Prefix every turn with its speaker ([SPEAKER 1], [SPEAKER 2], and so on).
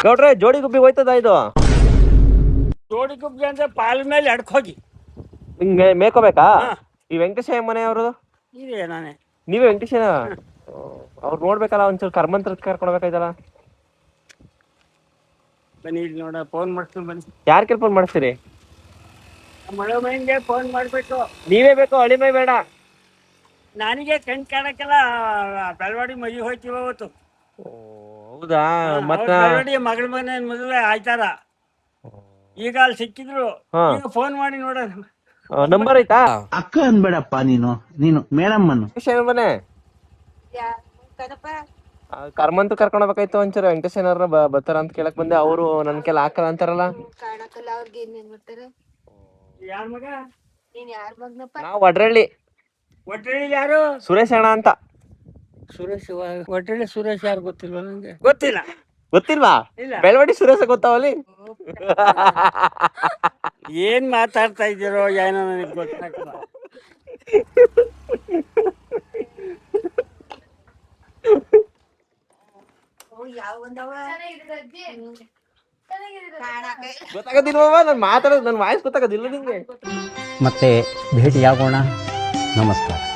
[SPEAKER 1] ಗೌಡ್ರೆ ಜೋಡಿ ಗುಬ್ಬಿ ಹೋಯ್ತದ ಇದು?
[SPEAKER 2] ಜೋಡಿ ಗುಬ್ಬಿ ಅಂದ್ರೆ ಪಾಲ್ ಮೇಲೆ ಎಡ್ಕೋಗಿ
[SPEAKER 1] ಹಿಂಗ್ ಮೇಕೋಬೇಕಾ? ಈ ವೆಂಕಟೇಶ ಮನೆಯವರು
[SPEAKER 2] ಇದೆ ನಾನೇ.
[SPEAKER 1] ನೀವೇ ವೆಂಕಟೇಶನ? ಅವ್ರು ನೋಡ್ಬೇಕಲ್ಲ, ಒಂಚೂರು ಕರ್ಮಂತ್ರ ಕರ್ಕೊಡ್ಬೇಕಾಯ್ತಲ್ಲ.
[SPEAKER 2] ಬನ್ನಿ ಇಲ್ಲಿ ನೋಡ, ಫೋನ್ ಮಾಡ್ತೀನಿ ಬನ್ನಿ.
[SPEAKER 1] ಯಾರ್ ಕೆಲ್ ಫೋನ್ ಮಾಡಿಸ್ತೀರಿ?
[SPEAKER 2] ಮಳೆ ಮೈನ್ಗೆ ಫೋನ್ ಮಾಡ್ಬೇಕು.
[SPEAKER 1] ನೀವೇ ಬೇಕು, ಅಳಿಮೈ ಬೇಡ.
[SPEAKER 2] ನನಗೆ ಕಣ್ ಕಾಣಕ್ಕೆಲ್ಲ ಬೆಳವಾಡಿ ಮದುವೆ ಹೋಯ್ತೀವ ಅವತ್ತು.
[SPEAKER 1] ಹೌದಾ? ಮತ್ತ
[SPEAKER 2] ಬೆಳವಾಡಿ ಮಗಳ ಮನೆ ಮದುವೆ ಆಯ್ತಾರ. ಈಗ ಅಲ್ಲಿ ಸಿಕ್ಕಿದ್ರು, ಈಗ ಫೋನ್ ಮಾಡಿ ನೋಡ.
[SPEAKER 1] ನಂಬರ್ ಐತಾ?
[SPEAKER 3] ಅಕ್ಕ ಅನ್ಬೇಡಪ್ಪ, ನೀನು ಮೇಡಮ್
[SPEAKER 1] ಮನೆ ಕರ್ಮಂತ್ರ ಕರ್ಕೊಂಡ್ ಹೋಗ್ಬೇಕಾಯ್ತು. ಒಂಚೂರು ವೆಂಕಟೇಶನವ್ರ ಬರ್ತಾರ ಅಂತ ಕೇಳಕ್ ಬಂದೆ. ಅವರು ನನ್ ಕೆಲ ಹಾಕಲ್ಲ ಅಂತಾರಲ್ಲ.
[SPEAKER 2] ಯಾರ ಮಗ?
[SPEAKER 1] ನಾವು ವಡ್ರಳ್ಳಿ.
[SPEAKER 2] ಒಟ್ಟಳ್ಳಿ ಯಾರು?
[SPEAKER 1] ಸುರೇಶ್ ಅಣ್ಣ ಅಂತ.
[SPEAKER 2] ಸುರೇಶ್? ಒಟ್ಟಳ್ಳಿ ಸುರೇಶ್ ಯಾರು ಗೊತ್ತಿಲ್ವ ನಂಗೆ? ಗೊತ್ತಿಲ್ಲ.
[SPEAKER 1] ಗೊತ್ತಿಲ್ವಾ? ಬೆಳವಡಿ ಸುರೇಶ ಗೊತ್ತಾವಲ್ಲಿ.
[SPEAKER 2] ಏನ್ ಮಾತಾಡ್ತಾ ಇದ್ದೀರೋ ಏನೋ ನನಗೆ ಗೊತ್ತಾಗ್ತದ.
[SPEAKER 1] ಗೊತ್ತಾಗೋದಿಲ್ವ? ನನ್ ಮಾತಾಡೋದು, ನನ್ ವಾಯ್ಸ್ ಗೊತ್ತಾಗೋದಿಲ್ಲ ನಿಂಗೆ?
[SPEAKER 4] ಮತ್ತೆ ಭೇಟಿಯಾಗೋಣ. ನಮಸ್ಕಾರ.